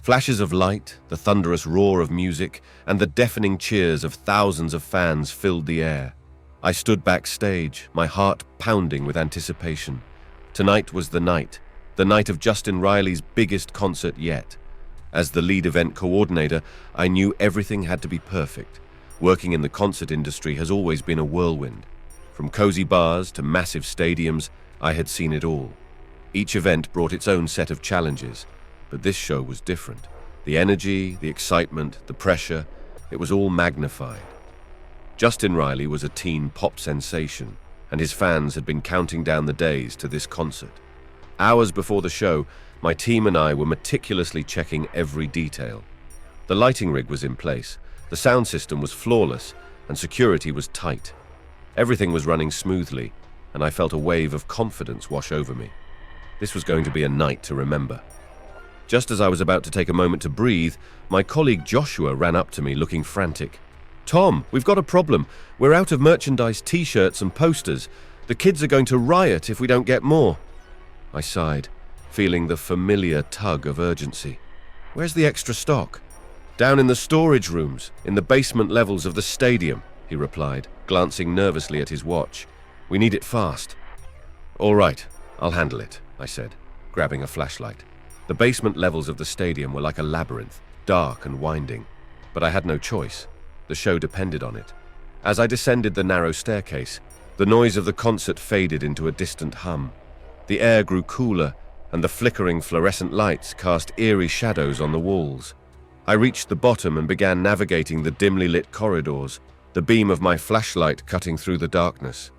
Flashes of light, the thunderous roar of music, and the deafening cheers of thousands of fans filled the air. I stood backstage, my heart pounding with anticipation. Tonight was the night of Justin Riley's biggest concert yet. As the lead event coordinator, I knew everything had to be perfect. Working in the concert industry has always been a whirlwind. From cozy bars to massive stadiums, I had seen it all. Each event brought its own set of challenges, but this show was different. The energy, the excitement, the pressure, it was all magnified. Justin Riley was a teen pop sensation, and his fans had been counting down the days to this concert. Hours before the show, my team and I were meticulously checking every detail. The lighting rig was in place, the sound system was flawless, and security was tight. Everything was running smoothly, and I felt a wave of confidence wash over me. This was going to be a night to remember. Just as I was about to take a moment to breathe, my colleague Joshua ran up to me looking frantic. "Tom, we've got a problem. We're out of merchandise, t-shirts and posters. The kids are going to riot if we don't get more." I sighed, feeling the familiar tug of urgency. "Where's the extra stock?" "Down in the storage rooms, in the basement levels of the stadium," he replied, glancing nervously at his watch. "We need it fast." "All right, I'll handle it," I said, grabbing a flashlight. The basement levels of the stadium were like a labyrinth, dark and winding, but I had no choice. The show depended on it. As I descended the narrow staircase, the noise of the concert faded into a distant hum. The air grew cooler, and the flickering fluorescent lights cast eerie shadows on the walls. I reached the bottom and began navigating the dimly lit corridors, the beam of my flashlight cutting through the darkness.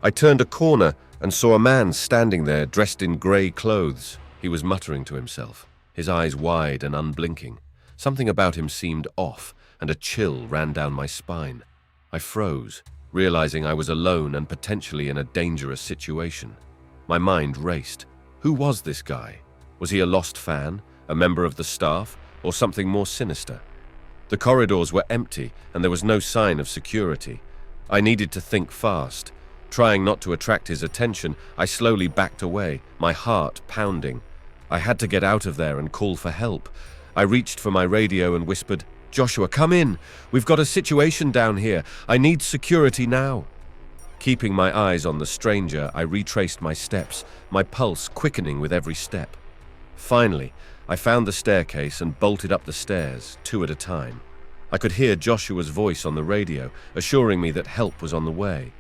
I turned a corner and saw a man standing there dressed in grey clothes. He was muttering to himself, his eyes wide and unblinking. Something about him seemed off, and a chill ran down my spine. I froze, realizing I was alone and potentially in a dangerous situation. My mind raced. Who was this guy? Was he a lost fan, a member of the staff, or something more sinister? The corridors were empty, and there was no sign of security. I needed to think fast. Trying not to attract his attention, I slowly backed away, my heart pounding. I had to get out of there and call for help. I reached for my radio and whispered, "Joshua, come in. We've got a situation down here. I need security now." Keeping my eyes on the stranger, I retraced my steps, my pulse quickening with every step. Finally, I found the staircase and bolted up the stairs, 2 at a time. I could hear Joshua's voice on the radio, assuring me that help was on the way.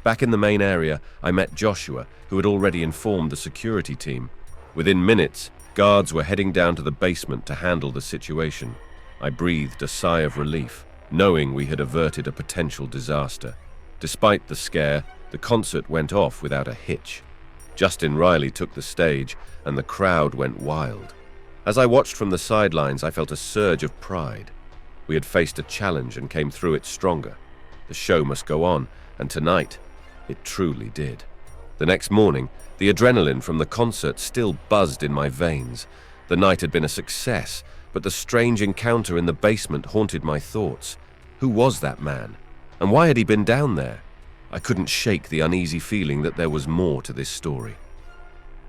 Back in the main area, I met Joshua, who had already informed the security team. Within minutes, guards were heading down to the basement to handle the situation. I breathed a sigh of relief, knowing we had averted a potential disaster. Despite the scare, the concert went off without a hitch. Justin Riley took the stage, and the crowd went wild. As I watched from the sidelines, I felt a surge of pride. We had faced a challenge and came through it stronger. The show must go on, and tonight, it truly did. The next morning, the adrenaline from the concert still buzzed in my veins. The night had been a success, but the strange encounter in the basement haunted my thoughts. Who was that man? And why had he been down there? I couldn't shake the uneasy feeling that there was more to this story.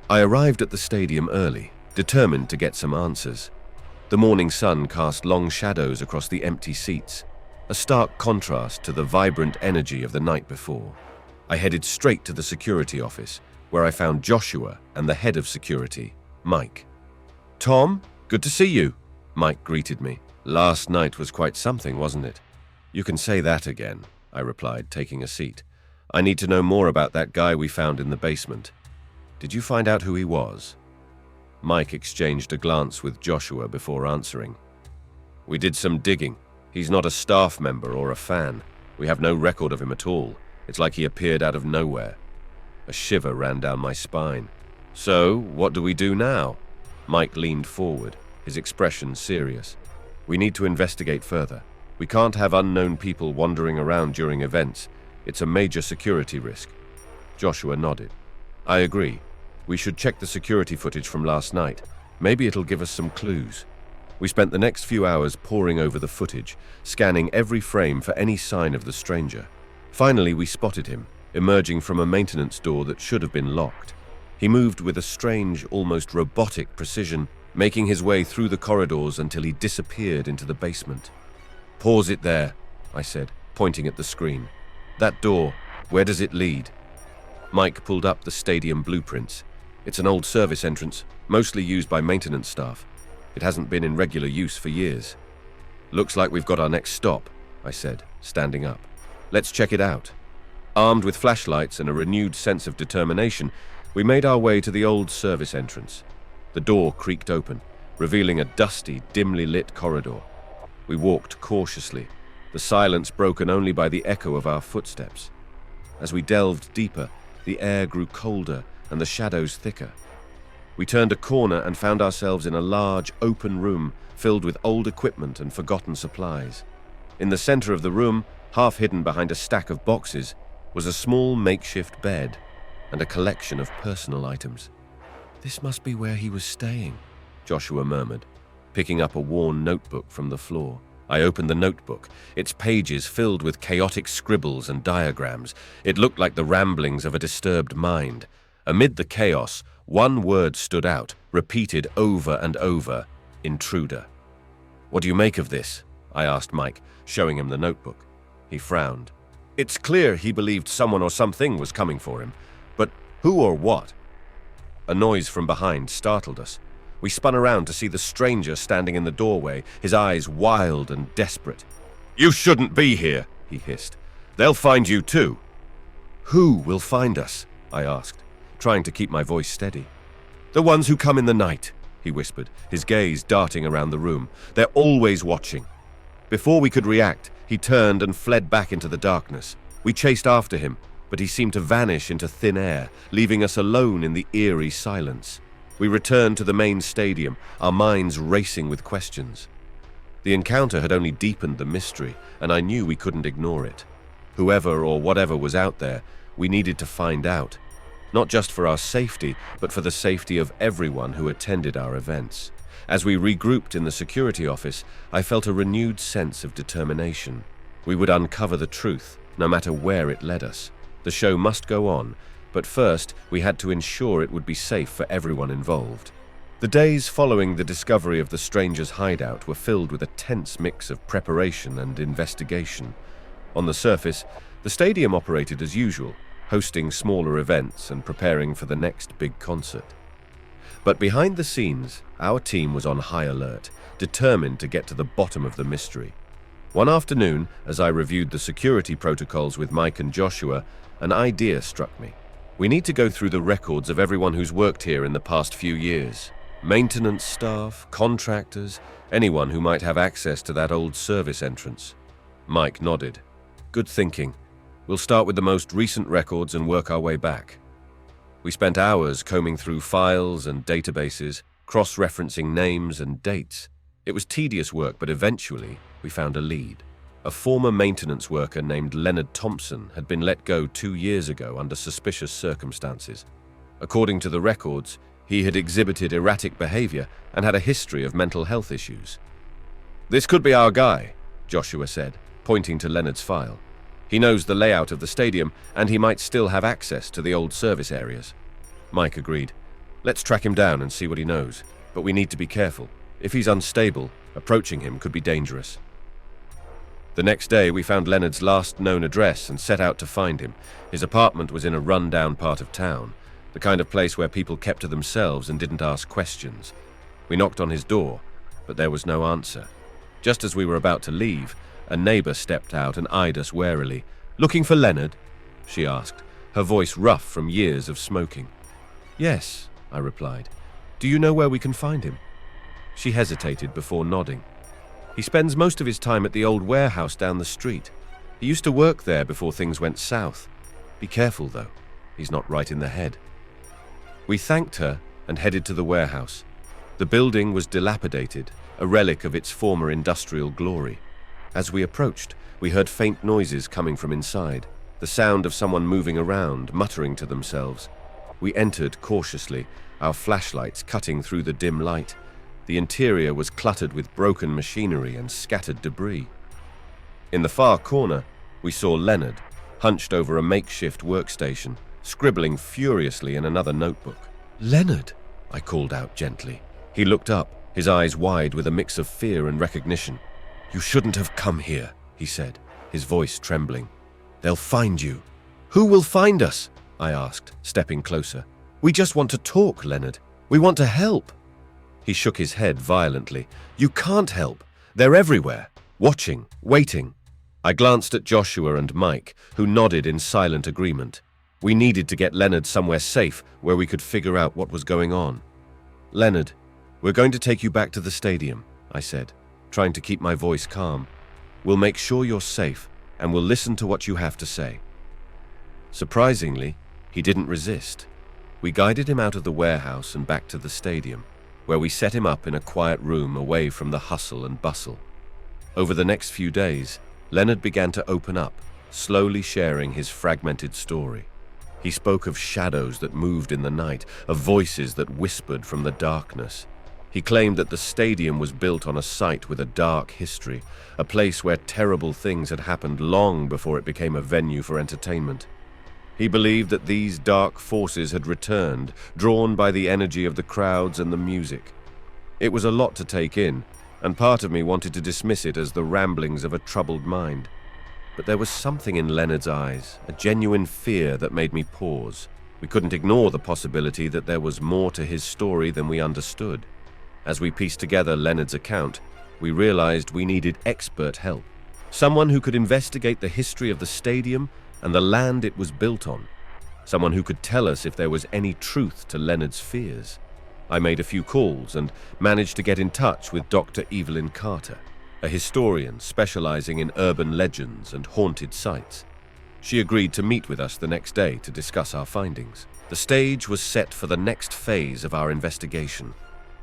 I arrived at the stadium early, determined to get some answers. The morning sun cast long shadows across the empty seats, a stark contrast to the vibrant energy of the night before. I headed straight to the security office, where I found Joshua and the head of security, Mike. "Tom, good to see you," Mike greeted me. "Last night was quite something, wasn't it?" "You can say that again," I replied, taking a seat. "I need to know more about that guy we found in the basement. Did you find out who he was?" Mike exchanged a glance with Joshua before answering. "We did some digging. He's not a staff member or a fan. We have no record of him at all. It's like he appeared out of nowhere." A shiver ran down my spine. "So, what do we do now?" Mike leaned forward, his expression serious. "We need to investigate further. We can't have unknown people wandering around during events. It's a major security risk." Joshua nodded. "I agree. We should check the security footage from last night. Maybe it'll give us some clues." We spent the next few hours poring over the footage, scanning every frame for any sign of the stranger. Finally, we spotted him, emerging from a maintenance door that should have been locked. He moved with a strange, almost robotic precision, making his way through the corridors until he disappeared into the basement. "Pause it there," I said, pointing at the screen. "That door, where does it lead?" Mike pulled up the stadium blueprints. It's an old service entrance, mostly used by maintenance staff. It hasn't been in regular use for years. "Looks like we've got our next stop," I said, standing up. "Let's check it out." Armed with flashlights and a renewed sense of determination, we made our way to the old service entrance. The door creaked open, revealing a dusty, dimly lit corridor. We walked cautiously, the silence broken only by the echo of our footsteps. As we delved deeper, the air grew colder and the shadows thicker. We turned a corner and found ourselves in a large, open room filled with old equipment and forgotten supplies. In the center of the room, half hidden behind a stack of boxes, was a small makeshift bed and a collection of personal items. "This must be where he was staying," Joshua murmured, picking up a worn notebook from the floor. I opened the notebook, its pages filled with chaotic scribbles and diagrams. It looked like the ramblings of a disturbed mind. Amid the chaos, one word stood out, repeated over and over: intruder. "What do you make of this?" I asked Mike, showing him the notebook. He frowned. "It's clear he believed someone or something was coming for him, but who or what?" A noise from behind startled us. We spun around to see the stranger standing in the doorway, his eyes wild and desperate. "You shouldn't be here," he hissed. "They'll find you too." "Who will find us?" I asked, trying to keep my voice steady. "The ones who come in the night," he whispered, his gaze darting around the room. "They're always watching." Before we could react, he turned and fled back into the darkness. We chased after him, but he seemed to vanish into thin air, leaving us alone in the eerie silence. We returned to the main stadium, our minds racing with questions. The encounter had only deepened the mystery, and I knew we couldn't ignore it. Whoever or whatever was out there, we needed to find out. Not just for our safety, but for the safety of everyone who attended our events. As we regrouped in the security office, I felt a renewed sense of determination. We would uncover the truth, no matter where it led us. The show must go on, but first we had to ensure it would be safe for everyone involved. The days following the discovery of the stranger's hideout were filled with a tense mix of preparation and investigation. On the surface, the stadium operated as usual, hosting smaller events and preparing for the next big concert. But behind the scenes, our team was on high alert, determined to get to the bottom of the mystery. One afternoon, as I reviewed the security protocols with Mike and Joshua, an idea struck me. We need to go through the records of everyone who's worked here in the past few years. Maintenance staff, contractors, anyone who might have access to that old service entrance. Mike nodded. "Good thinking. We'll start with the most recent records and work our way back." We spent hours combing through files and databases, cross-referencing names and dates. It was tedious work, but eventually we found a lead. A former maintenance worker named Leonard Thompson had been let go 2 years ago under suspicious circumstances. According to the records, he had exhibited erratic behavior and had a history of mental health issues. "This could be our guy," Joshua said, pointing to Leonard's file. "He knows the layout of the stadium, and he might still have access to the old service areas." Mike agreed. "Let's track him down and see what he knows, but we need to be careful. If he's unstable, approaching him could be dangerous." The next day, we found Leonard's last known address and set out to find him. His apartment was in a run-down part of town, the kind of place where people kept to themselves and didn't ask questions. We knocked on his door, but there was no answer. Just as we were about to leave, a neighbor stepped out and eyed us warily. "Looking for Leonard?" she asked, her voice rough from years of smoking. "Yes," I replied. "Do you know where we can find him?" She hesitated before nodding. "He spends most of his time at the old warehouse down the street. He used to work there before things went south. Be careful, though. He's not right in the head." We thanked her and headed to the warehouse. The building was dilapidated, a relic of its former industrial glory. As we approached, we heard faint noises coming from inside, the sound of someone moving around, muttering to themselves. We entered cautiously, our flashlights cutting through the dim light. The interior was cluttered with broken machinery and scattered debris. In the far corner, we saw Leonard, hunched over a makeshift workstation, scribbling furiously in another notebook. "Leonard," I called out gently. He looked up, his eyes wide with a mix of fear and recognition. "You shouldn't have come here," he said, his voice trembling. "They'll find you." "Who will find us?" I asked, stepping closer. "We just want to talk, Leonard. We want to help." He shook his head violently. "You can't help. They're everywhere, watching, waiting." I glanced at Joshua and Mike, who nodded in silent agreement. We needed to get Leonard somewhere safe where we could figure out what was going on. "Leonard, we're going to take you back to the stadium," I said, trying to keep my voice calm. "We'll make sure you're safe, and we'll listen to what you have to say." Surprisingly, he didn't resist. We guided him out of the warehouse and back to the stadium, where we set him up in a quiet room away from the hustle and bustle. Over the next few days, Leonard began to open up, slowly sharing his fragmented story. He spoke of shadows that moved in the night, of voices that whispered from the darkness. He claimed that the stadium was built on a site with a dark history, a place where terrible things had happened long before it became a venue for entertainment. He believed that these dark forces had returned, drawn by the energy of the crowds and the music. It was a lot to take in, and part of me wanted to dismiss it as the ramblings of a troubled mind. But there was something in Leonard's eyes, a genuine fear that made me pause. We couldn't ignore the possibility that there was more to his story than we understood. As we pieced together Leonard's account, we realized we needed expert help. Someone who could investigate the history of the stadium and the land it was built on. Someone who could tell us if there was any truth to Leonard's fears. I made a few calls and managed to get in touch with Dr. Evelyn Carter, a historian specializing in urban legends and haunted sites. She agreed to meet with us the next day to discuss our findings. The stage was set for the next phase of our investigation.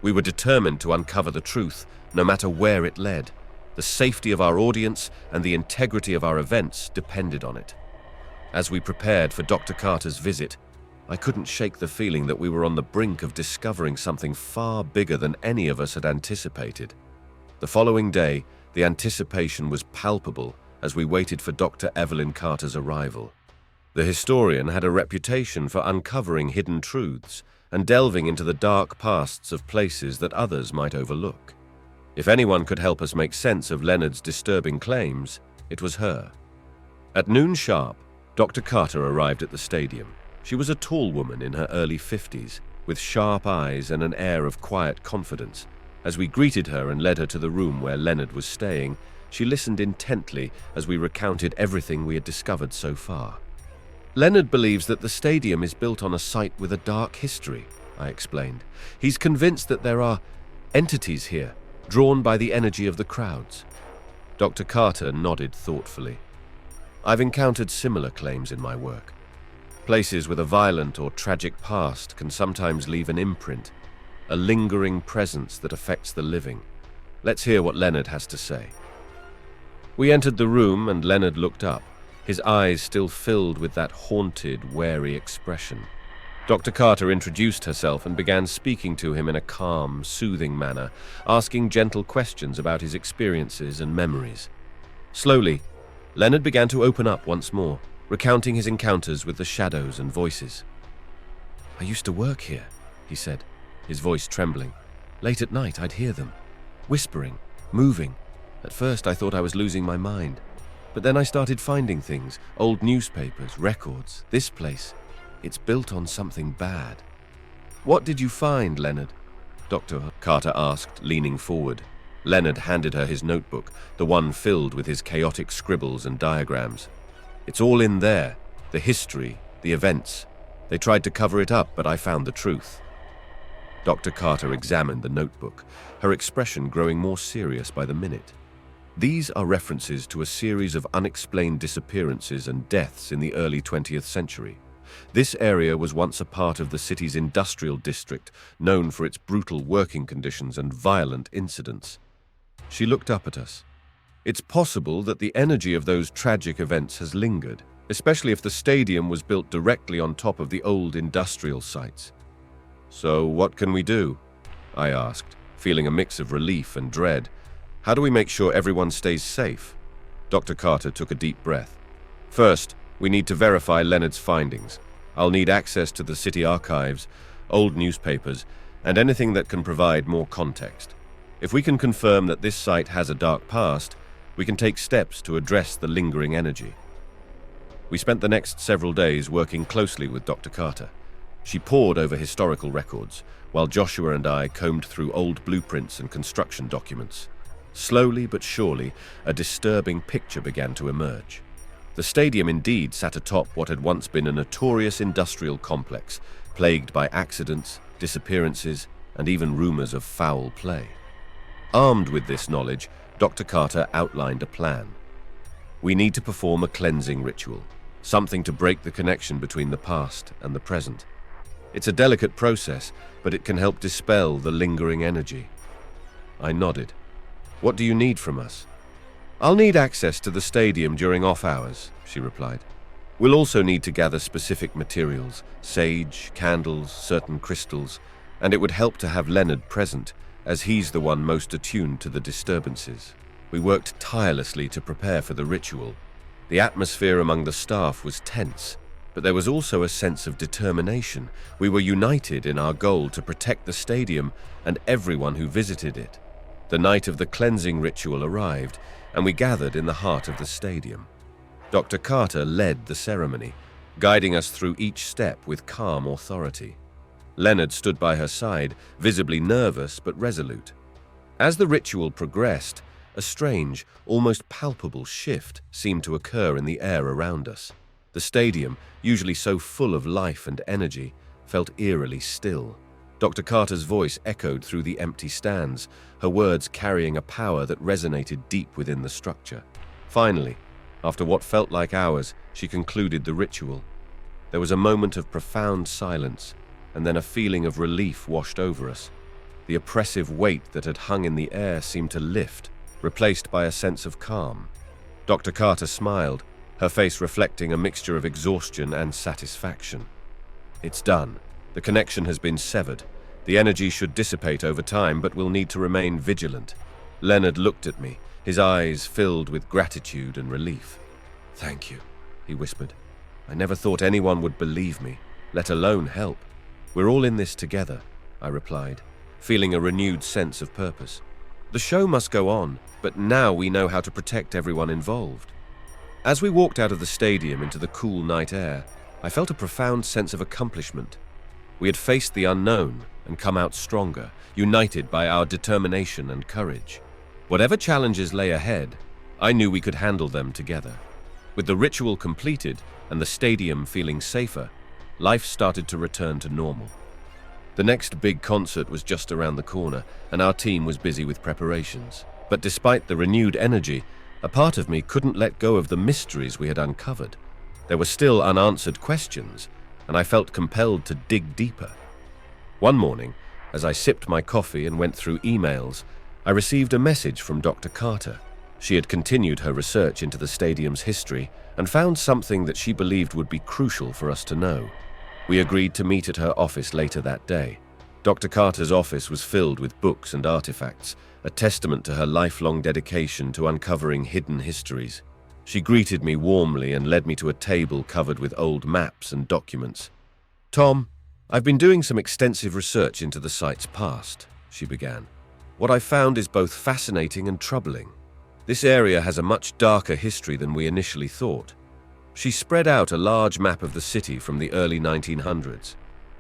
We were determined to uncover the truth, no matter where it led. The safety of our audience and the integrity of our events depended on it. As we prepared for Dr. Carter's visit, I couldn't shake the feeling that we were on the brink of discovering something far bigger than any of us had anticipated. The following day, the anticipation was palpable as we waited for Dr. Evelyn Carter's arrival. The historian had a reputation for uncovering hidden truths and delving into the dark pasts of places that others might overlook. If anyone could help us make sense of Leonard's disturbing claims, it was her. At noon sharp, Dr. Carter arrived at the stadium. She was a tall woman in her early 50s, with sharp eyes and an air of quiet confidence. As we greeted her and led her to the room where Leonard was staying, she listened intently as we recounted everything we had discovered so far. "Leonard believes that the stadium is built on a site with a dark history," I explained. "He's convinced that there are entities here, drawn by the energy of the crowds." Dr. Carter nodded thoughtfully. "I've encountered similar claims in my work. Places with a violent or tragic past can sometimes leave an imprint, a lingering presence that affects the living. Let's hear what Leonard has to say." We entered the room and Leonard looked up, his eyes still filled with that haunted, wary expression. Dr. Carter introduced herself and began speaking to him in a calm, soothing manner, asking gentle questions about his experiences and memories. Slowly, Leonard began to open up once more, recounting his encounters with the shadows and voices. "I used to work here," he said, his voice trembling. "Late at night, I'd hear them, whispering, moving. At first, I thought I was losing my mind. But then I started finding things, old newspapers, records, this place. It's built on something bad." "What did you find, Leonard?" Dr. Carter asked, leaning forward. Leonard handed her his notebook, the one filled with his chaotic scribbles and diagrams. "It's all in there, the history, the events. They tried to cover it up, but I found the truth." Dr. Carter examined the notebook, her expression growing more serious by the minute. "These are references to a series of unexplained disappearances and deaths in the early 20th century. This area was once a part of the city's industrial district, known for its brutal working conditions and violent incidents." She looked up at us. "It's possible that the energy of those tragic events has lingered, especially if the stadium was built directly on top of the old industrial sites." "So what can we do?" I asked, feeling a mix of relief and dread. "How do we make sure everyone stays safe?" Dr. Carter took a deep breath. "First, we need to verify Leonard's findings. I'll need access to the city archives, old newspapers, and anything that can provide more context. If we can confirm that this site has a dark past, we can take steps to address the lingering energy. We spent the next several days working closely with Dr. Carter. She pored over historical records, while Joshua and I combed through old blueprints and construction documents. Slowly but surely, a disturbing picture began to emerge. The stadium indeed sat atop what had once been a notorious industrial complex, plagued by accidents, disappearances, and even rumors of foul play. Armed with this knowledge, Dr. Carter outlined a plan. We need to perform a cleansing ritual, something to break the connection between the past and the present. It's a delicate process, but it can help dispel the lingering energy. I nodded. What do you need from us? I'll need access to the stadium during off hours, she replied. We'll also need to gather specific materials, sage, candles, certain crystals, and it would help to have Leonard present, as he's the one most attuned to the disturbances. We worked tirelessly to prepare for the ritual. The atmosphere among the staff was tense, but there was also a sense of determination. We were united in our goal to protect the stadium and everyone who visited it. The night of the cleansing ritual arrived, and we gathered in the heart of the stadium. Dr. Carter led the ceremony, guiding us through each step with calm authority. Leonard stood by her side, visibly nervous but resolute. As the ritual progressed, a strange, almost palpable shift seemed to occur in the air around us. The stadium, usually so full of life and energy, felt eerily still. Dr. Carter's voice echoed through the empty stands, her words carrying a power that resonated deep within the structure. Finally, after what felt like hours, she concluded the ritual. There was a moment of profound silence, and then a feeling of relief washed over us. The oppressive weight that had hung in the air seemed to lift, replaced by a sense of calm. Dr. Carter smiled, her face reflecting a mixture of exhaustion and satisfaction. It's done. The connection has been severed. The energy should dissipate over time, but we'll need to remain vigilant. Leonard looked at me, his eyes filled with gratitude and relief. Thank you, he whispered. I never thought anyone would believe me, let alone help. We're all in this together, I replied, feeling a renewed sense of purpose. The show must go on, but now we know how to protect everyone involved. As we walked out of the stadium into the cool night air, I felt a profound sense of accomplishment. We had faced the unknown and come out stronger, united by our determination and courage. Whatever challenges lay ahead, I knew we could handle them together. With the ritual completed and the stadium feeling safer, life started to return to normal. The next big concert was just around the corner, and our team was busy with preparations. But despite the renewed energy, a part of me couldn't let go of the mysteries we had uncovered. There were still unanswered questions, and I felt compelled to dig deeper. One morning, as I sipped my coffee and went through emails, I received a message from Dr. Carter. She had continued her research into the stadium's history and found something that she believed would be crucial for us to know. We agreed to meet at her office later that day. Dr. Carter's office was filled with books and artifacts, a testament to her lifelong dedication to uncovering hidden histories. She greeted me warmly and led me to a table covered with old maps and documents. Tom, I've been doing some extensive research into the site's past, she began. What I found is both fascinating and troubling. This area has a much darker history than we initially thought. She spread out a large map of the city from the early 1900s.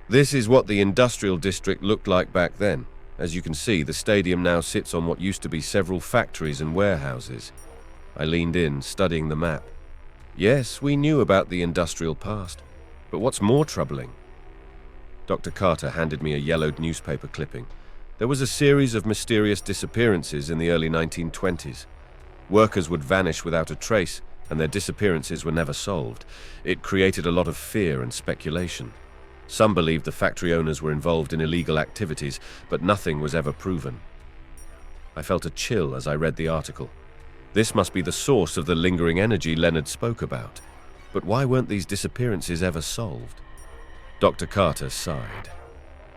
This is what the industrial district looked like back then. As you can see, the stadium now sits on what used to be several factories and warehouses. I leaned in, studying the map. Yes, we knew about the industrial past, but what's more troubling? Dr. Carter handed me a yellowed newspaper clipping. There was a series of mysterious disappearances in the early 1920s. Workers would vanish without a trace, and their disappearances were never solved. It created a lot of fear and speculation. Some believed the factory owners were involved in illegal activities, but nothing was ever proven. I felt a chill as I read the article. This must be the source of the lingering energy Leonard spoke about. But why weren't these disappearances ever solved? Dr. Carter sighed.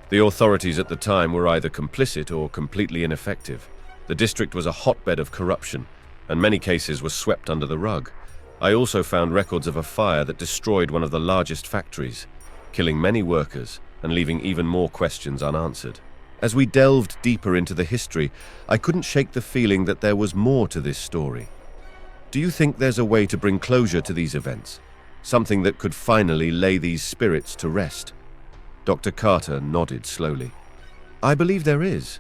The authorities at the time were either complicit or completely ineffective. The district was a hotbed of corruption, and many cases were swept under the rug. I also found records of a fire that destroyed one of the largest factories, killing many workers and leaving even more questions unanswered. As we delved deeper into the history, I couldn't shake the feeling that there was more to this story. Do you think there's a way to bring closure to these events? Something that could finally lay these spirits to rest? Dr. Carter nodded slowly. I believe there is,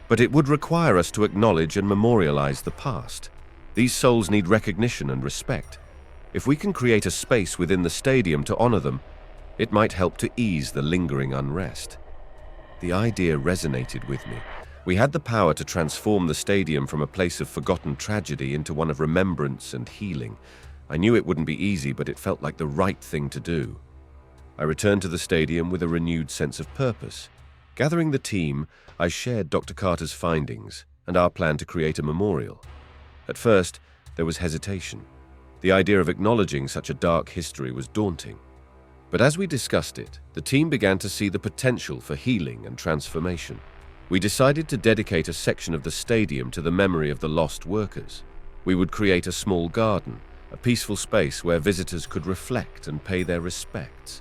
but it would require us to acknowledge and memorialize the past. These souls need recognition and respect. If we can create a space within the stadium to honor them, it might help to ease the lingering unrest. The idea resonated with me. We had the power to transform the stadium from a place of forgotten tragedy into one of remembrance and healing. I knew it wouldn't be easy, but it felt like the right thing to do. I returned to the stadium with a renewed sense of purpose. Gathering the team, I shared Dr. Carter's findings and our plan to create a memorial. At first, there was hesitation. The idea of acknowledging such a dark history was daunting. But as we discussed it, the team began to see the potential for healing and transformation. We decided to dedicate a section of the stadium to the memory of the lost workers. We would create a small garden, a peaceful space where visitors could reflect and pay their respects.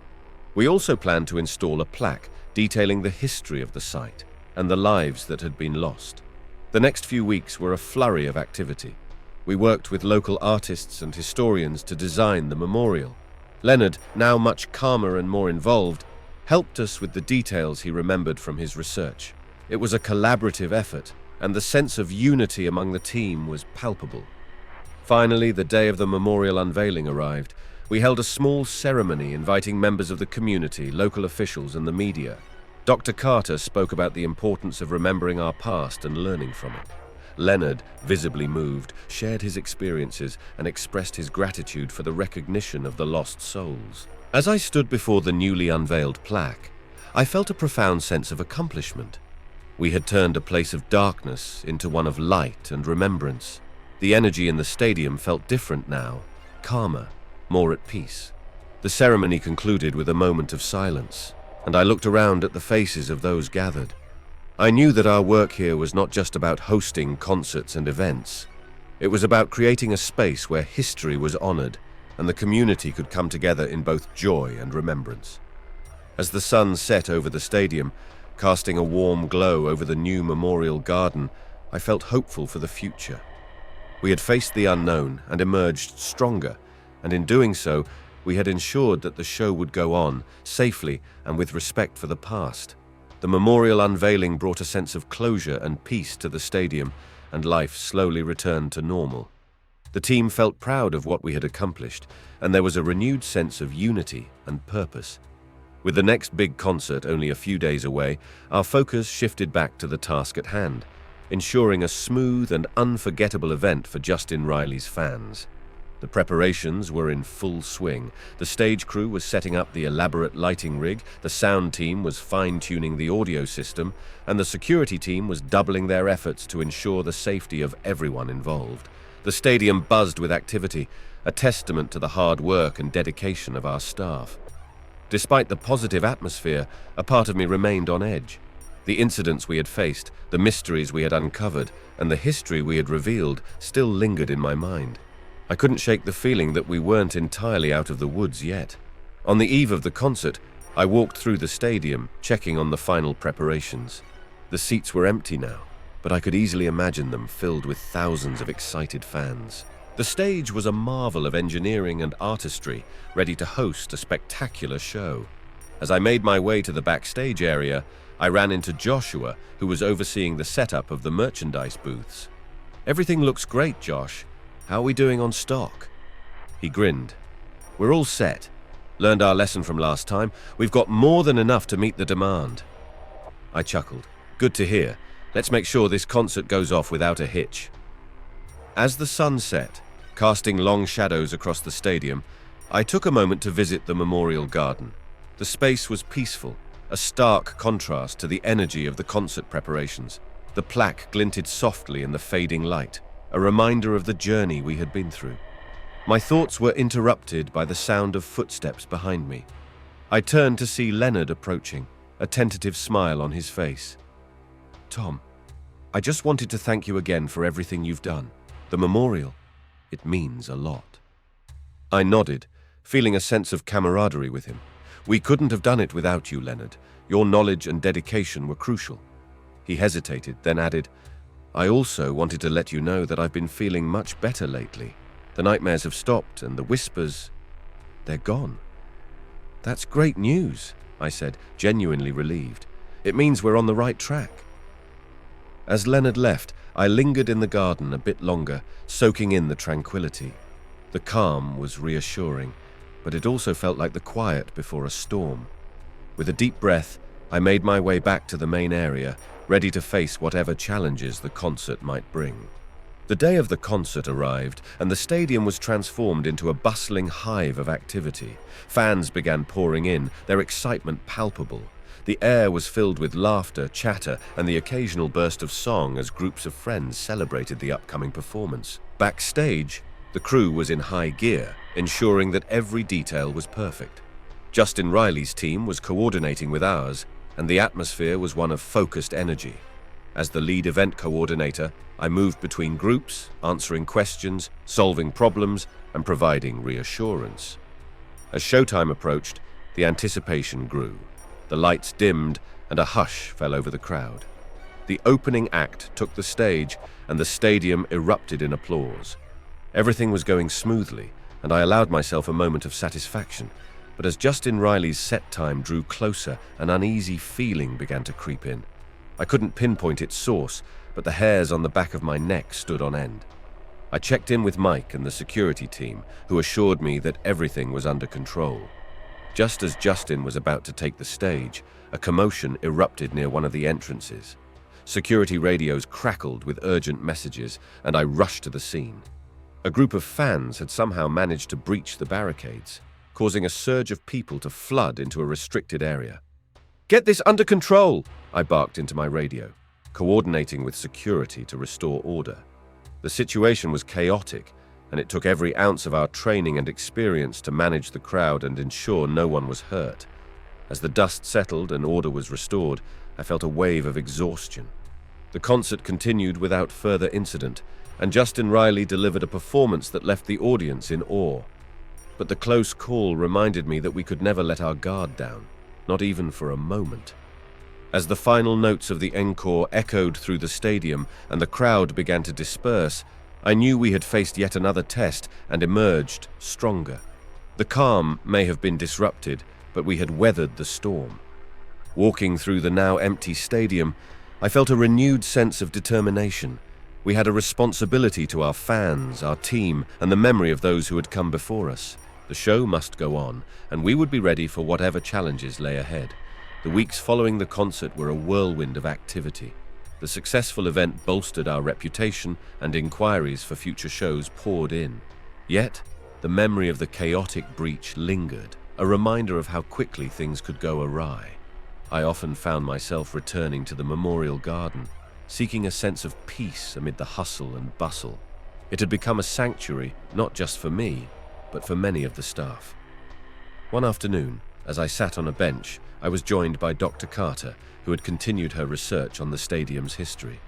We also planned to install a plaque detailing the history of the site and the lives that had been lost. The next few weeks were a flurry of activity. We worked with local artists and historians to design the memorial. Leonard, now much calmer and more involved, helped us with the details he remembered from his research. It was a collaborative effort, and the sense of unity among the team was palpable. Finally, the day of the memorial unveiling arrived. We held a small ceremony inviting members of the community, local officials, and the media. Dr. Carter spoke about the importance of remembering our past and learning from it. Leonard, visibly moved, shared his experiences and expressed his gratitude for the recognition of the lost souls. As I stood before the newly unveiled plaque, I felt a profound sense of accomplishment. We had turned a place of darkness into one of light and remembrance. The energy in the stadium felt different now, calmer, more at peace. The ceremony concluded with a moment of silence, and I looked around at the faces of those gathered. I knew that our work here was not just about hosting concerts and events. It was about creating a space where history was honored and the community could come together in both joy and remembrance. As the sun set over the stadium, casting a warm glow over the new memorial garden, I felt hopeful for the future. We had faced the unknown and emerged stronger, and in doing so, we had ensured that the show would go on, safely and with respect for the past. The memorial unveiling brought a sense of closure and peace to the stadium, and life slowly returned to normal. The team felt proud of what we had accomplished, and there was a renewed sense of unity and purpose. With the next big concert only a few days away, our focus shifted back to the task at hand, ensuring a smooth and unforgettable event for Justin Riley's fans. The preparations were in full swing. The stage crew was setting up the elaborate lighting rig, the sound team was fine-tuning the audio system, and the security team was doubling their efforts to ensure the safety of everyone involved. The stadium buzzed with activity, a testament to the hard work and dedication of our staff. Despite the positive atmosphere, a part of me remained on edge. The incidents we had faced, the mysteries we had uncovered, and the history we had revealed still lingered in my mind. I couldn't shake the feeling that we weren't entirely out of the woods yet. On the eve of the concert, I walked through the stadium, checking on the final preparations. The seats were empty now, but I could easily imagine them filled with thousands of excited fans. The stage was a marvel of engineering and artistry, ready to host a spectacular show. As I made my way to the backstage area, I ran into Joshua, who was overseeing the setup of the merchandise booths. "Everything looks great, Josh. How are we doing on stock?" He grinned. "We're all set. Learned our lesson from last time. We've got more than enough to meet the demand." I chuckled. "Good to hear. Let's make sure this concert goes off without a hitch." As the sun set, casting long shadows across the stadium, I took a moment to visit the memorial garden. The space was peaceful, a stark contrast to the energy of the concert preparations. The plaque glinted softly in the fading light, a reminder of the journey we had been through. My thoughts were interrupted by the sound of footsteps behind me. I turned to see Leonard approaching, a tentative smile on his face. "Tom, I just wanted to thank you again for everything you've done. The memorial, it means a lot." I nodded, feeling a sense of camaraderie with him. "We couldn't have done it without you, Leonard. Your knowledge and dedication were crucial." He hesitated, then added, "I also wanted to let you know that I've been feeling much better lately. The nightmares have stopped and the whispers, they're gone." "That's great news," I said, genuinely relieved. "It means we're on the right track." As Leonard left, I lingered in the garden a bit longer, soaking in the tranquility. The calm was reassuring, but it also felt like the quiet before a storm. With a deep breath, I made my way back to the main area, ready to face whatever challenges the concert might bring. The day of the concert arrived, and the stadium was transformed into a bustling hive of activity. Fans began pouring in, their excitement palpable. The air was filled with laughter, chatter, and the occasional burst of song as groups of friends celebrated the upcoming performance. Backstage, the crew was in high gear, ensuring that every detail was perfect. Justin Riley's team was coordinating with ours, and the atmosphere was one of focused energy. As the lead event coordinator, I moved between groups, answering questions, solving problems, and providing reassurance. As showtime approached, the anticipation grew. The lights dimmed, and a hush fell over the crowd. The opening act took the stage, and the stadium erupted in applause. Everything was going smoothly, and I allowed myself a moment of satisfaction. But as Justin Riley's set time drew closer, an uneasy feeling began to creep in. I couldn't pinpoint its source, but the hairs on the back of my neck stood on end. I checked in with Mike and the security team, who assured me that everything was under control. Just as Justin was about to take the stage, a commotion erupted near one of the entrances. Security radios crackled with urgent messages, and I rushed to the scene. A group of fans had somehow managed to breach the barricades, causing a surge of people to flood into a restricted area. "Get this under control!" I barked into my radio, coordinating with security to restore order. The situation was chaotic, and it took every ounce of our training and experience to manage the crowd and ensure no one was hurt. As the dust settled and order was restored, I felt a wave of exhaustion. The concert continued without further incident, and Justin Riley delivered a performance that left the audience in awe. But the close call reminded me that we could never let our guard down, not even for a moment. As the final notes of the encore echoed through the stadium and the crowd began to disperse, I knew we had faced yet another test and emerged stronger. The calm may have been disrupted, but we had weathered the storm. Walking through the now empty stadium, I felt a renewed sense of determination. We had a responsibility to our fans, our team, and the memory of those who had come before us. The show must go on, and we would be ready for whatever challenges lay ahead. The weeks following the concert were a whirlwind of activity. The successful event bolstered our reputation, and inquiries for future shows poured in. Yet, the memory of the chaotic breach lingered, a reminder of how quickly things could go awry. I often found myself returning to the memorial garden, seeking a sense of peace amid the hustle and bustle. It had become a sanctuary, not just for me, but for many of the staff. One afternoon, as I sat on a bench, I was joined by Dr. Carter, who had continued her research on the stadium's history.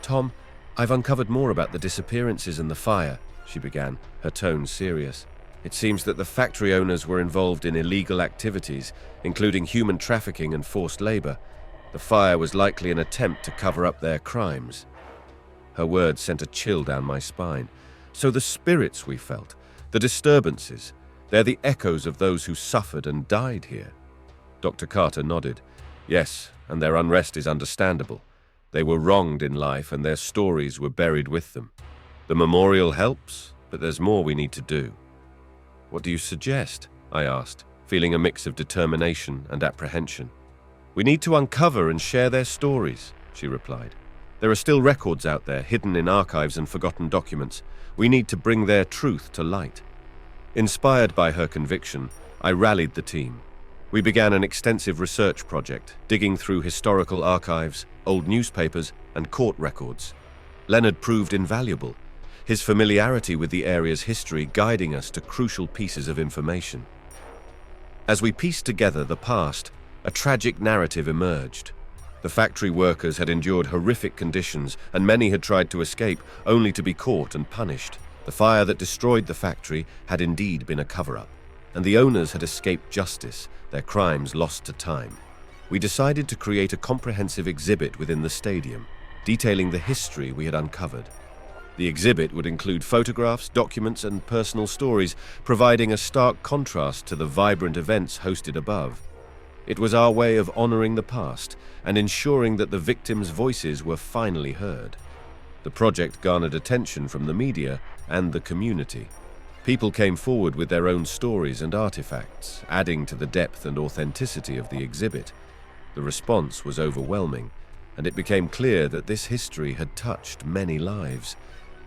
"Tom, I've uncovered more about the disappearances and the fire," she began, her tone serious. "It seems that the factory owners were involved in illegal activities, including human trafficking and forced labor. The fire was likely an attempt to cover up their crimes." Her words sent a chill down my spine. "So the spirits we felt, the disturbances, they're the echoes of those who suffered and died here?" Dr. Carter nodded. "Yes, and their unrest is understandable. They were wronged in life and their stories were buried with them. The memorial helps, but there's more we need to do." "What do you suggest?" I asked, feeling a mix of determination and apprehension. "We need to uncover and share their stories," she replied. "There are still records out there, hidden in archives and forgotten documents. We need to bring their truth to light." Inspired by her conviction, I rallied the team. We began an extensive research project, digging through historical archives, old newspapers, and court records. Leonard proved invaluable, his familiarity with the area's history guiding us to crucial pieces of information. As we pieced together the past, a tragic narrative emerged. The factory workers had endured horrific conditions, and many had tried to escape, only to be caught and punished. The fire that destroyed the factory had indeed been a cover-up, and the owners had escaped justice, their crimes lost to time. we decided to create a comprehensive exhibit within the stadium, detailing the history we had uncovered. The exhibit would include photographs, documents, and personal stories, providing a stark contrast to the vibrant events hosted above. It was our way of honoring the past and ensuring that the victims' voices were finally heard. The project garnered attention from the media and the community. People came forward with their own stories and artifacts, adding to the depth and authenticity of the exhibit. The response was overwhelming, and it became clear that this history had touched many lives.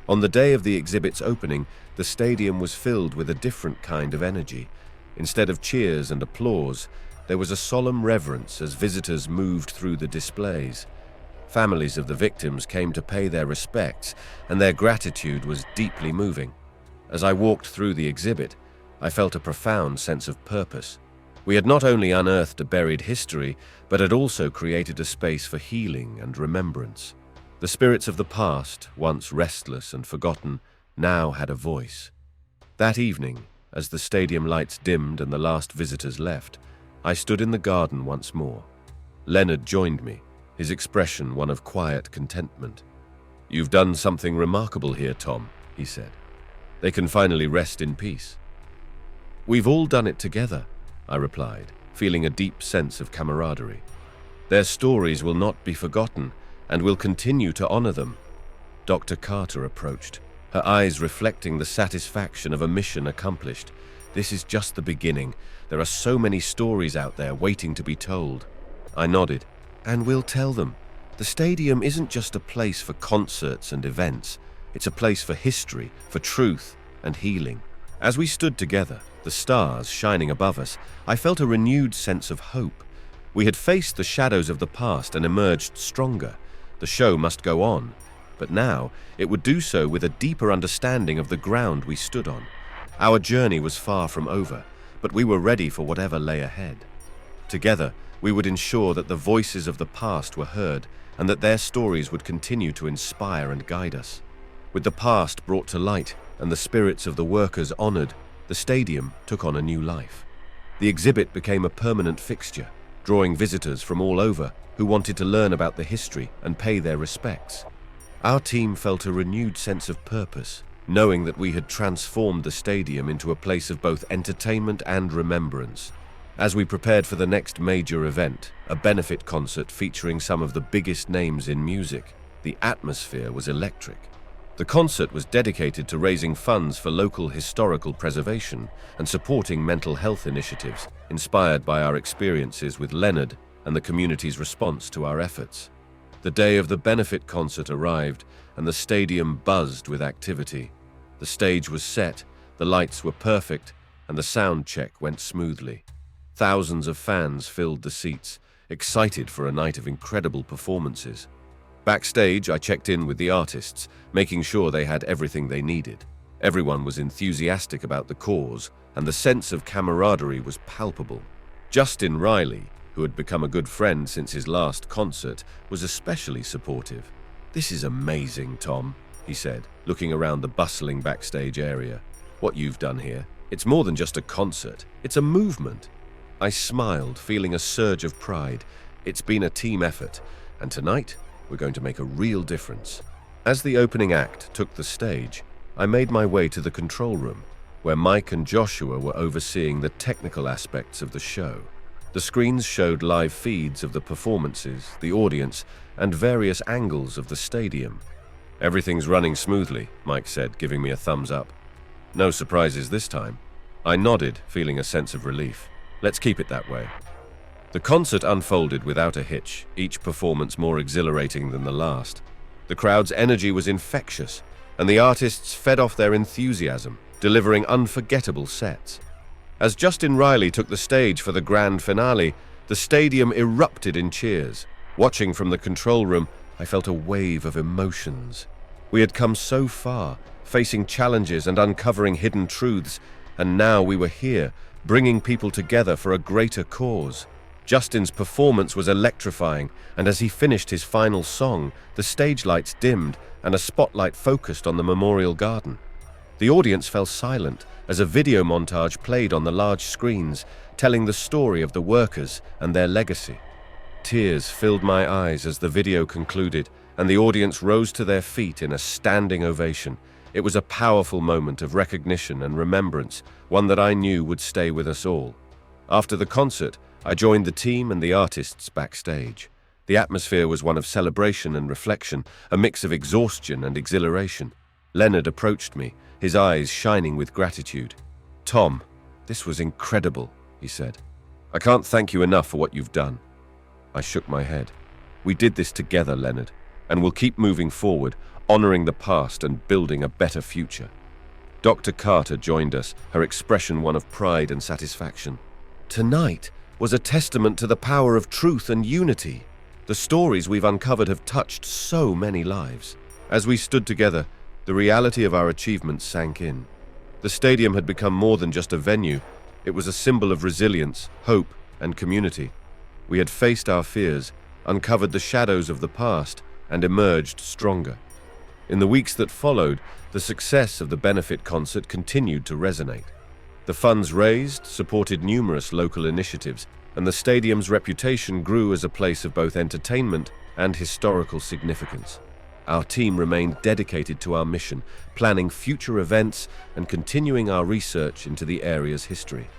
On the day of the exhibit's opening, the stadium was filled with a different kind of energy. Instead of cheers and applause, there was a solemn reverence as visitors moved through the displays. Families of the victims came to pay their respects, and their gratitude was deeply moving. As I walked through the exhibit, I felt a profound sense of purpose. We had not only unearthed a buried history, but had also created a space for healing and remembrance. The spirits of the past, once restless and forgotten, now had a voice. That evening, as the stadium lights dimmed and the last visitors left, I stood in the garden once more. Leonard joined me, his expression one of quiet contentment. "You've done something remarkable here, Tom," he said. "They can finally rest in peace." "We've all done it together," I replied, feeling a deep sense of camaraderie. "Their stories will not be forgotten, and we'll continue to honor them." Dr. Carter approached, her eyes reflecting the satisfaction of a mission accomplished. "This is just the beginning. There are so many stories out there waiting to be told." I nodded. "And we'll tell them. The stadium isn't just a place for concerts and events. It's a place for history, for truth, and healing." As we stood together, the stars shining above us, I felt a renewed sense of hope. We had faced the shadows of the past and emerged stronger. The show must go on, but now it would do so with a deeper understanding of the ground we stood on. Our journey was far from over, but we were ready for whatever lay ahead. Together, we would ensure that the voices of the past were heard and that their stories would continue to inspire and guide us. With the past brought to light and the spirits of the workers honored, the stadium took on a new life. The exhibit became a permanent fixture, drawing visitors from all over who wanted to learn about the history and pay their respects. Our team felt a renewed sense of purpose, knowing that we had transformed the stadium into a place of both entertainment and remembrance. As we prepared for the next major event, a benefit concert featuring some of the biggest names in music, the atmosphere was electric. The concert was dedicated to raising funds for local historical preservation and supporting mental health initiatives, inspired by our experiences with Leonard and the community's response to our efforts. The day of the benefit concert arrived, and the stadium buzzed with activity. The stage was set, the lights were perfect, and the sound check went smoothly. Thousands of fans filled the seats, excited for a night of incredible performances. Backstage, I checked in with the artists, making sure they had everything they needed. Everyone was enthusiastic about the cause, and the sense of camaraderie was palpable. Justin Riley, who had become a good friend since his last concert, was especially supportive. "This is amazing, Tom," he said, looking around the bustling backstage area. "What you've done here, it's more than just a concert, it's a movement." I smiled, feeling a surge of pride. It's been a team effort, and tonight, we're going to make a real difference. As the opening act took the stage, I made my way to the control room, where Mike and Joshua were overseeing the technical aspects of the show. The screens showed live feeds of the performances, the audience, and various angles of the stadium. "Everything's running smoothly," Mike said, giving me a thumbs up. "No surprises this time." I nodded, feeling a sense of relief. "Let's keep it that way." The concert unfolded without a hitch, each performance more exhilarating than the last. The crowd's energy was infectious, and the artists fed off their enthusiasm, delivering unforgettable sets. As Justin Riley took the stage for the grand finale, the stadium erupted in cheers. Watching from the control room, I felt a wave of emotions. We had come so far, facing challenges and uncovering hidden truths, and now we were here, bringing people together for a greater cause. Justin's performance was electrifying, and as he finished his final song, the stage lights dimmed and a spotlight focused on the memorial garden. The audience fell silent as a video montage played on the large screens, telling the story of the workers and their legacy. Tears filled my eyes as the video concluded, and the audience rose to their feet in a standing ovation. It was a powerful moment of recognition and remembrance, one that I knew would stay with us all. After the concert, I joined the team and the artists backstage. The atmosphere was one of celebration and reflection, a mix of exhaustion and exhilaration. Leonard approached me, his eyes shining with gratitude. "Tom, this was incredible," he said. "I can't thank you enough for what you've done." I shook my head. "We did this together, Leonard, and we'll keep moving forward, honoring the past and building a better future." Dr. Carter joined us, her expression one of pride and satisfaction. "Tonight was a testament to the power of truth and unity. The stories we've uncovered have touched so many lives." As we stood together, the reality of our achievements sank in. The stadium had become more than just a venue. It was a symbol of resilience, hope, and community. We had faced our fears, uncovered the shadows of the past, and emerged stronger. In the weeks that followed, the success of the benefit concert continued to resonate. The funds raised supported numerous local initiatives, and the stadium's reputation grew as a place of both entertainment and historical significance. Our team remained dedicated to our mission, planning future events and continuing our research into the area's history.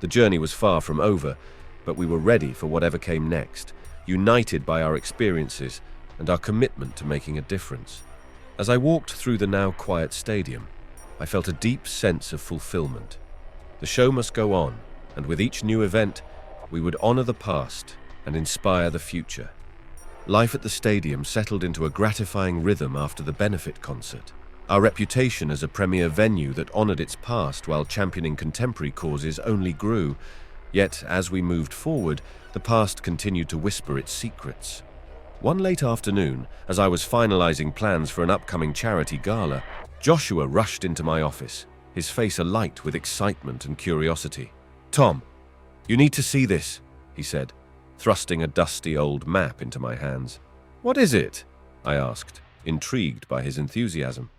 The journey was far from over, but we were ready for whatever came next, united by our experiences and our commitment to making a difference. As I walked through the now quiet stadium, I felt a deep sense of fulfillment. The show must go on, and with each new event, we would honor the past and inspire the future. Life at the stadium settled into a gratifying rhythm after the benefit concert. Our reputation as a premier venue that honored its past while championing contemporary causes only grew. Yet, as we moved forward, the past continued to whisper its secrets. One late afternoon, as I was finalizing plans for an upcoming charity gala, Joshua rushed into my office, his face alight with excitement and curiosity. "Tom, you need to see this," he said, thrusting a dusty old map into my hands. "What is it?" I asked, intrigued by his enthusiasm.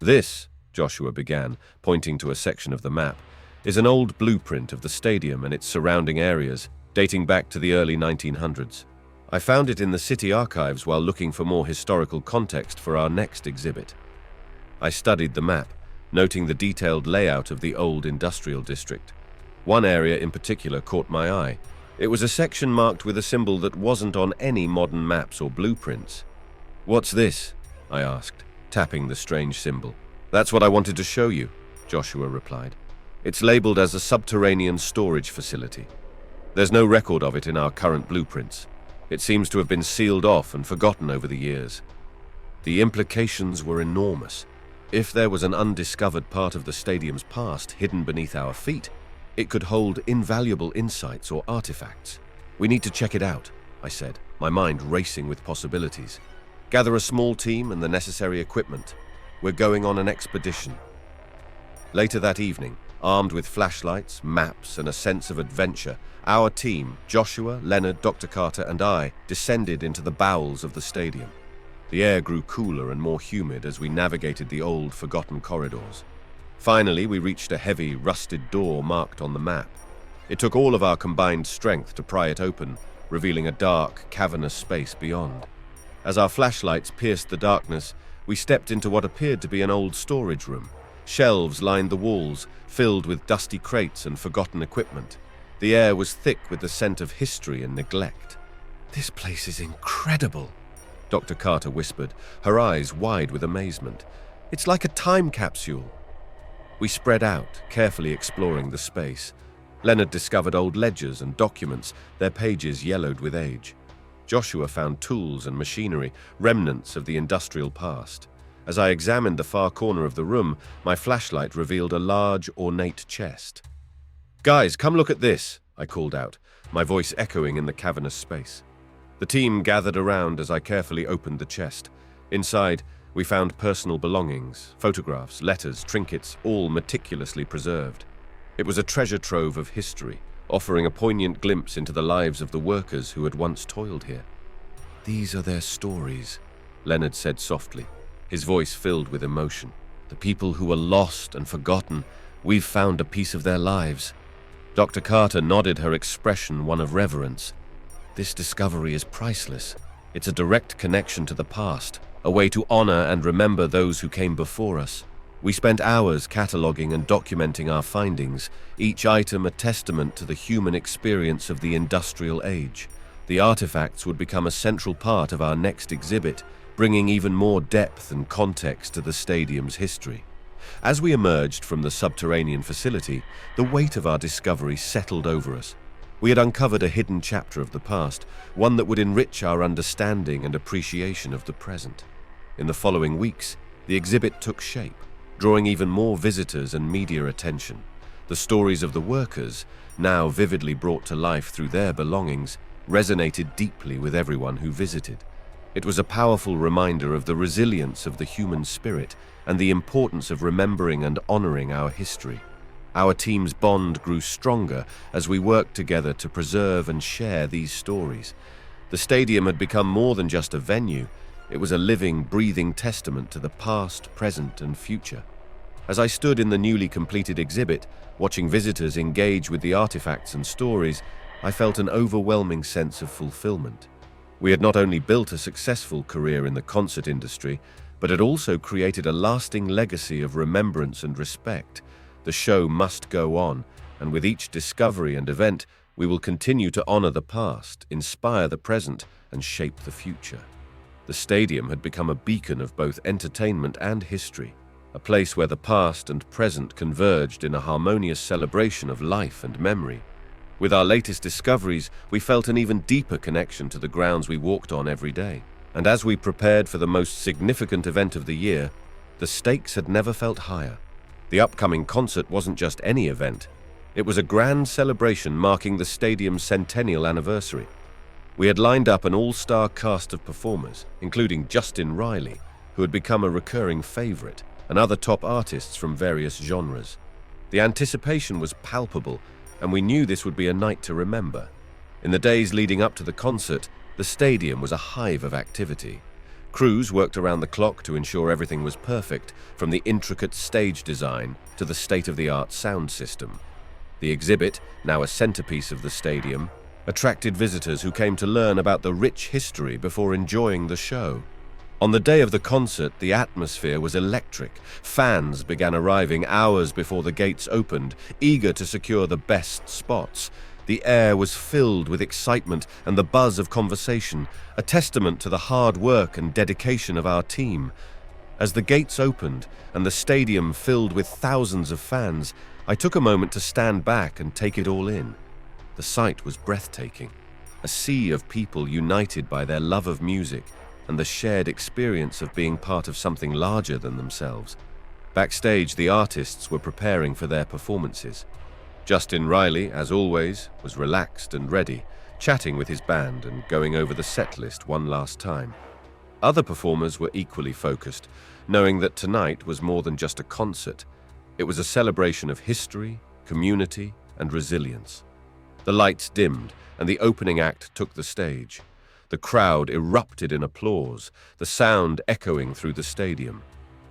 "This," Joshua began, pointing to a section of the map, "is an old blueprint of the stadium and its surrounding areas, dating back to the early 1900s. I found it in the city archives while looking for more historical context for our next exhibit." I studied the map, noting the detailed layout of the old industrial district. One area in particular caught my eye. It was a section marked with a symbol that wasn't on any modern maps or blueprints. "What's this?" I asked, tapping the strange symbol. "That's what I wanted to show you," Joshua replied. "It's labeled as a subterranean storage facility. There's no record of it in our current blueprints. It seems to have been sealed off and forgotten over the years." The implications were enormous. If there was an undiscovered part of the stadium's past hidden beneath our feet, it could hold invaluable insights or artifacts. "We need to check it out," I said, my mind racing with possibilities. "Gather a small team and the necessary equipment. We're going on an expedition." Later that evening, armed with flashlights, maps, and a sense of adventure, our team, Joshua, Leonard, Dr. Carter, and I, descended into the bowels of the stadium. The air grew cooler and more humid as we navigated the old, forgotten corridors. Finally, we reached a heavy, rusted door marked on the map. It took all of our combined strength to pry it open, revealing a dark, cavernous space beyond. As our flashlights pierced the darkness, we stepped into what appeared to be an old storage room. Shelves lined the walls, filled with dusty crates and forgotten equipment. The air was thick with the scent of history and neglect. "This place is incredible," Dr. Carter whispered, her eyes wide with amazement. "It's like a time capsule." We spread out, carefully exploring the space. Leonard discovered old ledgers and documents, their pages yellowed with age. Joshua found tools and machinery, remnants of the industrial past. As I examined the far corner of the room, my flashlight revealed a large, ornate chest. "Guys, come look at this," I called out, my voice echoing in the cavernous space. The team gathered around as I carefully opened the chest. Inside, we found personal belongings, photographs, letters, trinkets, all meticulously preserved. It was a treasure trove of history, offering a poignant glimpse into the lives of the workers who had once toiled here. "These are their stories," Leonard said softly, his voice filled with emotion. "The people who were lost and forgotten, we've found a piece of their lives." Dr. Carter nodded, her expression one of reverence. This discovery is priceless. It's a direct connection to the past, a way to honor and remember those who came before us. We spent hours cataloging and documenting our findings, each item a testament to the human experience of the industrial age. The artifacts would become a central part of our next exhibit, bringing even more depth and context to the stadium's history. As we emerged from the subterranean facility, the weight of our discovery settled over us. We had uncovered a hidden chapter of the past, one that would enrich our understanding and appreciation of the present. In the following weeks, the exhibit took shape, drawing even more visitors and media attention. The stories of the workers, now vividly brought to life through their belongings, resonated deeply with everyone who visited. It was a powerful reminder of the resilience of the human spirit and the importance of remembering and honoring our history. Our team's bond grew stronger as we worked together to preserve and share these stories. The stadium had become more than just a venue. It was a living, breathing testament to the past, present, and future. As I stood in the newly completed exhibit, watching visitors engage with the artifacts and stories, I felt an overwhelming sense of fulfillment. We had not only built a successful career in the concert industry, but had also created a lasting legacy of remembrance and respect. The show must go on, and with each discovery and event, we will continue to honor the past, inspire the present, and shape the future. The stadium had become a beacon of both entertainment and history, a place where the past and present converged in a harmonious celebration of life and memory. With our latest discoveries, we felt an even deeper connection to the grounds we walked on every day. And as we prepared for the most significant event of the year, the stakes had never felt higher. The upcoming concert wasn't just any event. It was a grand celebration marking the stadium's centennial anniversary. We had lined up an all-star cast of performers, including Justin Riley, who had become a recurring favorite, and other top artists from various genres. The anticipation was palpable, and we knew this would be a night to remember. In the days leading up to the concert, the stadium was a hive of activity. Crews worked around the clock to ensure everything was perfect, from the intricate stage design to the state-of-the-art sound system. The exhibit, now a centerpiece of the stadium, attracted visitors who came to learn about the rich history before enjoying the show. On the day of the concert, the atmosphere was electric. Fans began arriving hours before the gates opened, eager to secure the best spots. The air was filled with excitement and the buzz of conversation, a testament to the hard work and dedication of our team. As the gates opened and the stadium filled with thousands of fans, I took a moment to stand back and take it all in. The sight was breathtaking, a sea of people united by their love of music and the shared experience of being part of something larger than themselves. Backstage, the artists were preparing for their performances. Justin Riley, as always, was relaxed and ready, chatting with his band and going over the set list one last time. Other performers were equally focused, knowing that tonight was more than just a concert. It was a celebration of history, community, and resilience. The lights dimmed, and the opening act took the stage. The crowd erupted in applause, the sound echoing through the stadium.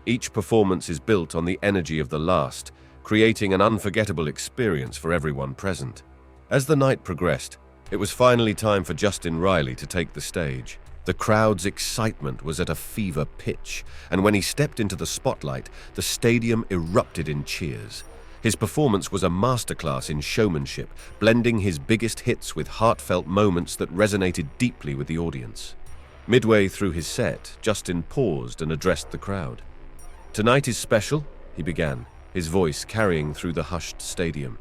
Each performance is built on the energy of the last, creating an unforgettable experience for everyone present. As the night progressed, it was finally time for Justin Riley to take the stage. The crowd's excitement was at a fever pitch, and when he stepped into the spotlight, the stadium erupted in cheers. His performance was a masterclass in showmanship, blending his biggest hits with heartfelt moments that resonated deeply with the audience. Midway through his set, Justin paused and addressed the crowd. "Tonight is special," he began, his voice carrying through the hushed stadium.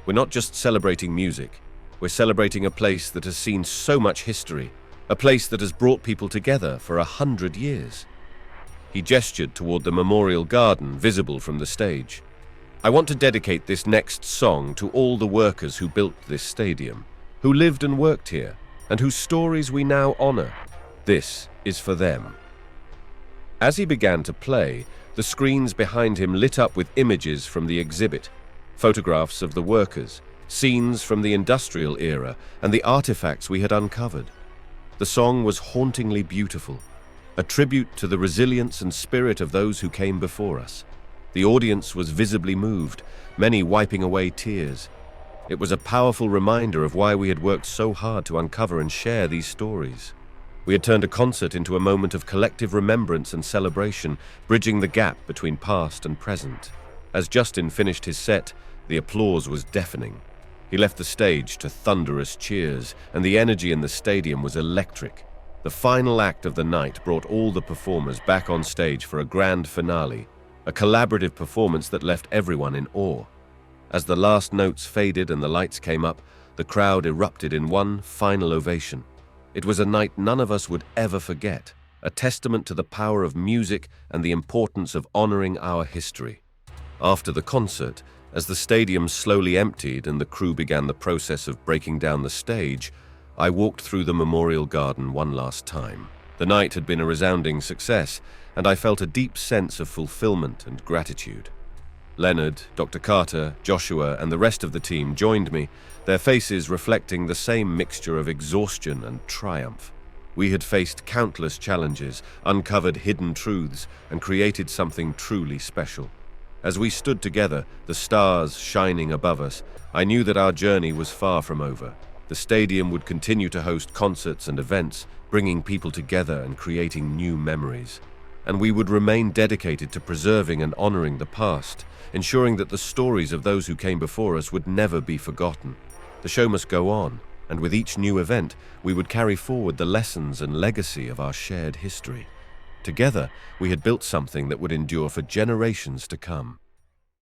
"We're not just celebrating music. We're celebrating a place that has seen so much history, a place that has brought people together for 100 years. He gestured toward the memorial garden visible from the stage. "I want to dedicate this next song to all the workers who built this stadium, who lived and worked here, and whose stories we now honor. This is for them." As he began to play, the screens behind him lit up with images from the exhibit, photographs of the workers, scenes from the industrial era, and the artifacts we had uncovered. The song was hauntingly beautiful, a tribute to the resilience and spirit of those who came before us. The audience was visibly moved, many wiping away tears. It was a powerful reminder of why we had worked so hard to uncover and share these stories. We had turned a concert into a moment of collective remembrance and celebration, bridging the gap between past and present. As Justin finished his set, the applause was deafening. He left the stage to thunderous cheers, and the energy in the stadium was electric. The final act of the night brought all the performers back on stage for a grand finale, a collaborative performance that left everyone in awe. As the last notes faded and the lights came up, the crowd erupted in one final ovation. It was a night none of us would ever forget, a testament to the power of music and the importance of honoring our history. After the concert, as the stadium slowly emptied and the crew began the process of breaking down the stage, I walked through the memorial garden one last time. The night had been a resounding success, and I felt a deep sense of fulfillment and gratitude. Leonard, Dr. Carter, Joshua, and the rest of the team joined me, their faces reflecting the same mixture of exhaustion and triumph. We had faced countless challenges, uncovered hidden truths, and created something truly special. As we stood together, the stars shining above us, I knew that our journey was far from over. The stadium would continue to host concerts and events, bringing people together and creating new memories. And we would remain dedicated to preserving and honoring the past, ensuring that the stories of those who came before us would never be forgotten. The show must go on, and with each new event, we would carry forward the lessons and legacy of our shared history. Together, we had built something that would endure for generations to come.